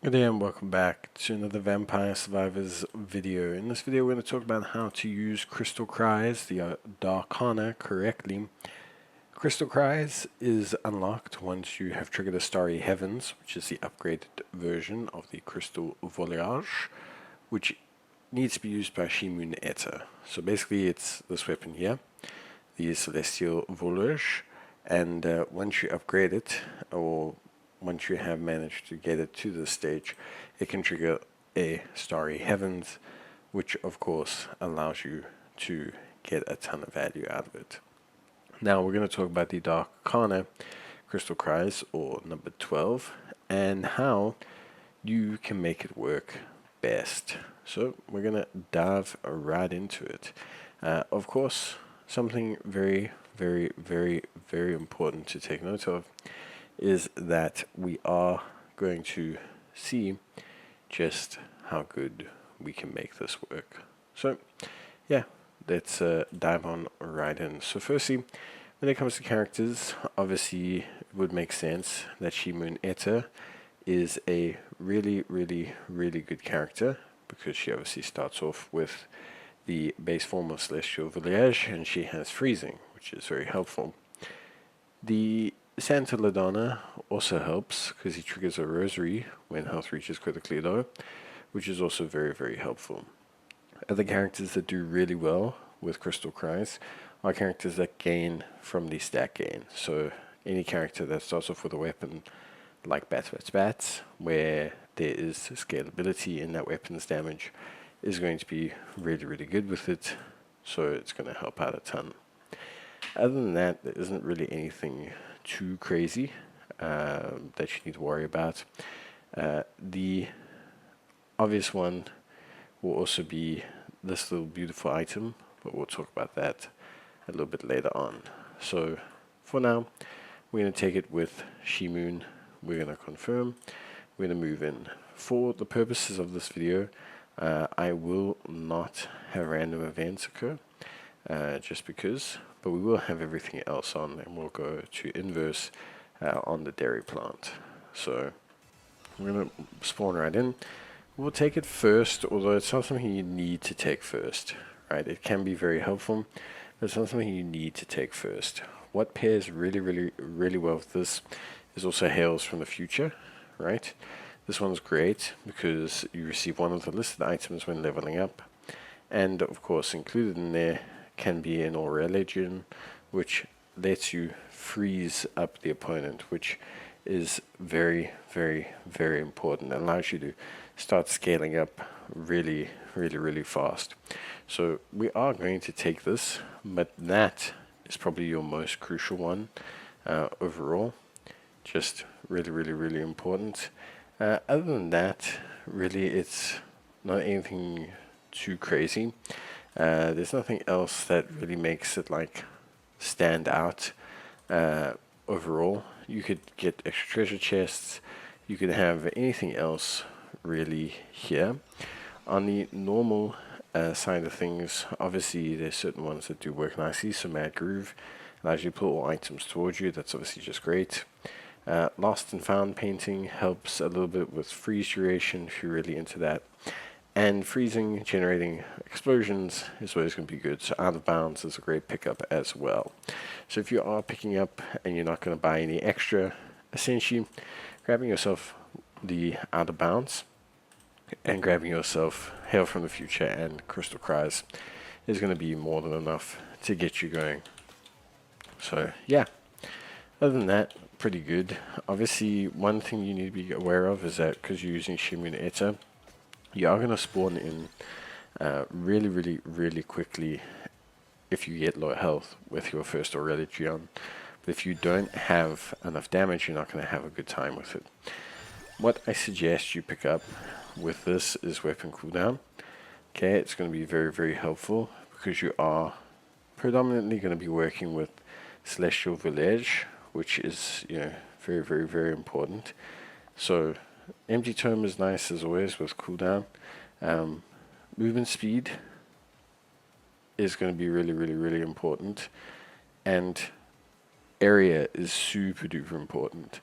Good day and welcome back to another Vampire Survivors video. In this video we're going to talk about how to use Crystal Cries, the Darkana, correctly. Crystal Cries is unlocked once you have triggered a Starry Heavens, which is the upgraded version of the Crystal Voyage, which needs to be used by Shimun Eta. So basically it's this weapon here, the Celestial Voyage, and once you upgrade it, or once you have managed to get it to this stage, it can trigger a Starry Heavens, which of course allows you to get a ton of value out of it. Now we're going to talk about the Darkana Crystal Cries, or number 12, and how you can make it work best. So we're going to dive right into it. Of course, something very important to take note of is that we are going to see just how good we can make this work. So yeah, let's dive on right in. So firstly, when it comes to characters, obviously it would make sense that Shimun Eta is a really good character, because she obviously starts off with the base form of Celestial Voyage, and she has freezing, which is very helpful. The Santa Ladonna also helps because he triggers a rosary when health reaches critically low, which is also very helpful. Other characters that do really well with Crystal Cries are characters that gain from the stat gain. So any character that starts off with a weapon like Bats, where there is scalability in that weapon's damage, is going to be really good with it, so it's going to help out a ton. Other than that, there isn't really anything too crazy that you need to worry about. The obvious one will also be this little beautiful item, but we'll talk about that a little bit later on. So for now, we're going to take it with Shimun. We're going to confirm. We're going to move in. For the purposes of this video, I will not have random events occur, just because, but we will have everything else on, and we'll go to inverse on the dairy plant. So we're going to spawn right in. We'll take it first, although it's not something you need to take first, right? It can be very helpful, but it's not something you need to take first. What pairs really well with this is also Hails from the Future, right? This one's great because you receive one of the listed items when leveling up, and of course included in there can be an Aura Legion, which lets you freeze up the opponent, which is very important. It allows you to start scaling up really fast. So we are going to take this, but that is probably your most crucial one overall. Just really important. Other than that, really it's not anything too crazy. There's nothing else that really makes it like stand out overall. You could get extra treasure chests, you could have anything else really here. On the normal side of things, obviously there's certain ones that do work nicely. So Mad Groove allows you to pull all items towards you. That's obviously just great. Lost and Found painting helps a little bit with freeze duration if you're really into that. And freezing, generating explosions is always going to be good. So Out of Bounds is a great pickup as well. So if you are picking up and you're not going to buy any extra, essentially grabbing yourself the Out of Bounds and grabbing yourself Hail from the Future and Crystal Cries is going to be more than enough to get you going. So yeah, other than that, pretty good. Obviously, one thing you need to be aware of is that because you're using Shimun Eta, you are going to spawn in really quickly if you get low health with your first Aura Legion. But if you don't have enough damage, you're not going to have a good time with it. What I suggest you pick up with this is weapon cooldown. Okay, it's going to be very helpful because you are predominantly going to be working with Celestial Voyage, which is, you know, very important. So Empty Tome is nice as always with cooldown. Movement speed is going to be really important, and area is super duper important.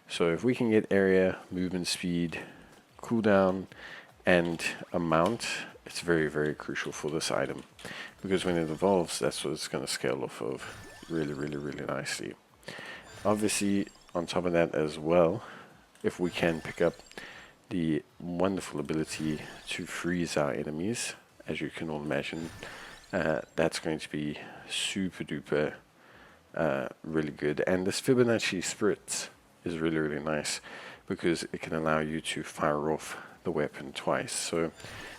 So if we can get area, movement speed, cooldown and amount, it's very, very crucial for this item, because when it evolves, that's what it's going to scale off of really, really, really nicely. Obviously, on top of that as well, if we can pick up the wonderful ability to freeze our enemies, as you can all imagine, that's going to be super duper really good. And this Fibonacci Spritz is really, really nice, because it can allow you to fire off the weapon twice. So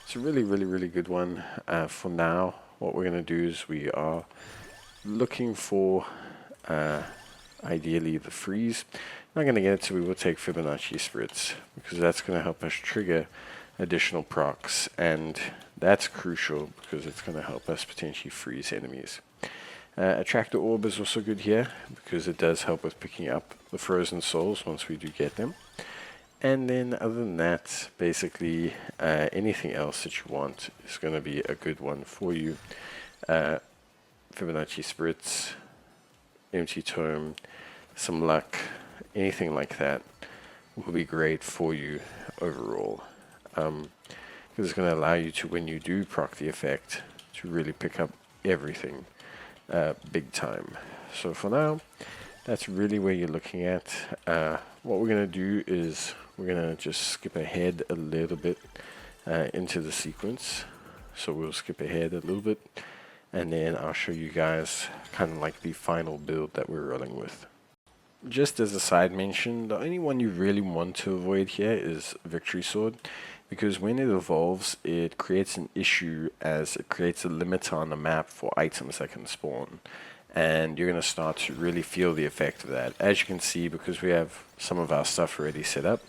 it's a really, really, really good one. For now, what we're going to do is we are looking for ideally the freeze. Not going to get it, so we will take Fibonacci Spritz, because that's going to help us trigger additional procs, and that's crucial because it's going to help us potentially freeze enemies. Attractor Orb is also good here, because it does help with picking up the frozen souls once we do get them. And then other than that, basically anything else that you want is going to be a good one for you. Fibonacci Spritz, Empty Tome, some luck, anything like that will be great for you overall. Because it's going to allow you to, when you do proc the effect, to really pick up everything big time. So for now, that's really where you're looking at. What we're going to do is we're going to just skip ahead a little bit into the sequence. So we'll skip ahead a little bit, and then I'll show you guys kind of like the final build that we're rolling with. Just as a side mention, the only one you really want to avoid here is Victory Sword, because when it evolves, it creates an issue, as it creates a limiter on the map for items that can spawn. And you're going to start to really feel the effect of that. As you can see, because we have some of our stuff already set up,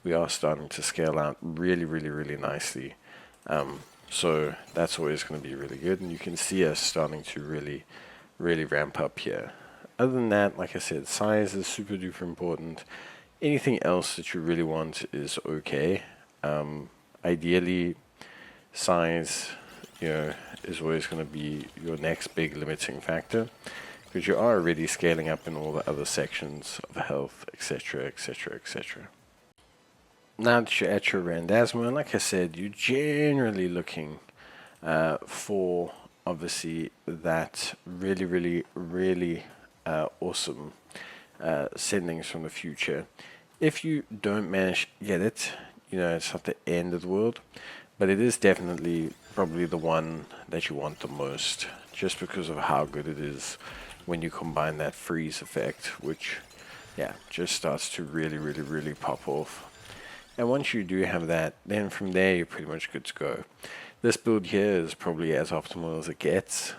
we are starting to scale out really, really, really nicely. So that's always going to be really good, and you can see us starting to really, really ramp up here. Other than that, like I said, size is super duper important. Anything else that you really want is okay. Ideally, size, is always going to be your next big limiting factor, because you are already scaling up in all the other sections of health, etc., etc., etc. Now that you're at your Randasma, and like I said, you're generally looking for, obviously, that really, really, really awesome sendings from the future. If you don't manage to get it, it's not the end of the world, but it is definitely probably the one that you want the most, just because of how good it is when you combine that freeze effect, which, just starts to really, really, really pop off. And once you do have that, then from there you're pretty much good to go. This build here is probably as optimal as it gets.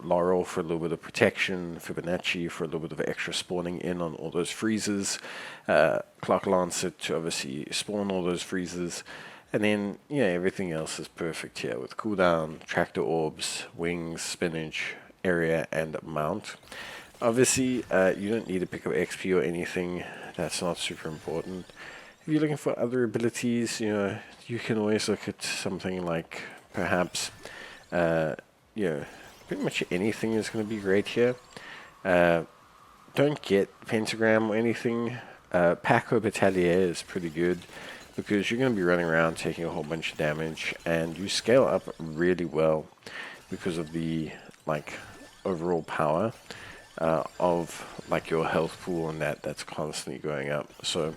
Laurel for a little bit of protection, Fibonacci for a little bit of extra spawning in on all those freezes, Clock Lancet to obviously spawn all those freezes, and then everything else is perfect here with cooldown, Tractor Orbs, Wings, Spinach, Area, and Mount. Obviously, you don't need to pick up XP or anything. That's not super important. If you're looking for other abilities, you can always look at something like perhaps, pretty much anything is going to be great here. Don't get Pentagram or anything. Paco Battalier is pretty good, because you're going to be running around taking a whole bunch of damage, and you scale up really well because of the overall power of your health pool, and that's constantly going up. So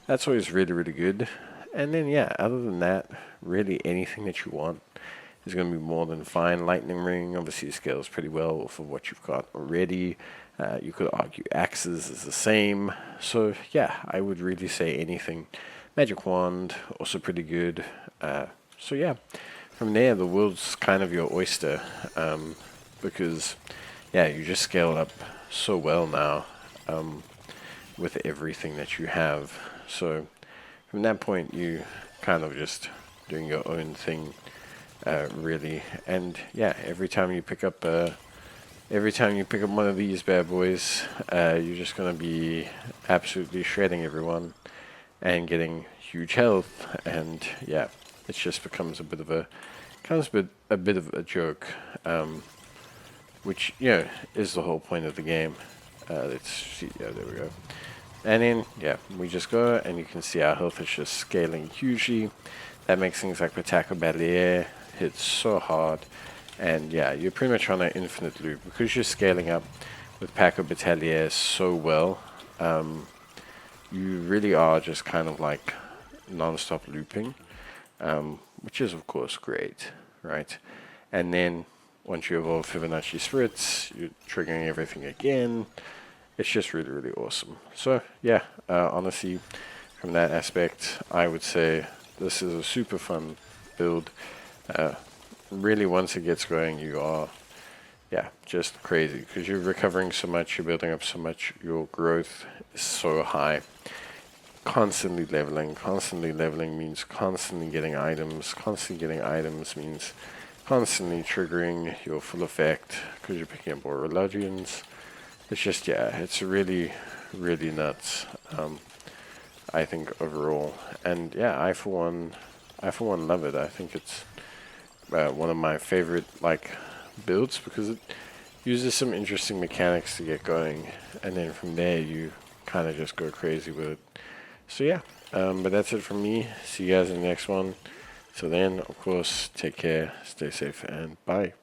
that's always really, really good. And then other than that, really anything that you want is going to be more than fine. Lightning Ring obviously scales pretty well off of what you've got already. You could argue Axes is the same. So I would really say anything. Magic Wand, also pretty good. From there, the world's kind of your oyster, because you just scale up so well now with everything that you have. So from that point, you kind of just doing your own thing, really. And every time you pick up one of these bad boys, you're just gonna be absolutely shredding everyone and getting huge health. And it just becomes a bit of a joke, which is the whole point of the game. Let's see. There we go. And then, yeah, we just go, and you can see our health is just scaling hugely. That makes things like Pataka Balier hit so hard. And yeah, you're pretty much on an infinite loop. Because you're scaling up with Paco Batelier so well, you really are just kind of like non-stop looping, which is of course great, right? And then once you evolve Fibonacci Spritz, you're triggering everything again. It's just really, really awesome. So yeah, honestly, from that aspect, I would say this is a super fun build. Really, once it gets going, you are, yeah, just crazy because you're recovering so much, you're building up so much, your growth is so high. Constantly leveling means constantly getting items. Constantly getting items means constantly triggering your full effect because you're picking up more Relogians. It's just, yeah, it's really, really nuts. I think overall, and yeah, I for one love it. I think it's one of my favorite like builds because it uses some interesting mechanics to get going, and then from there you kind of just go crazy with it. So yeah, but that's it from me. See you guys in the next one. So then, of course, take care, stay safe, and bye.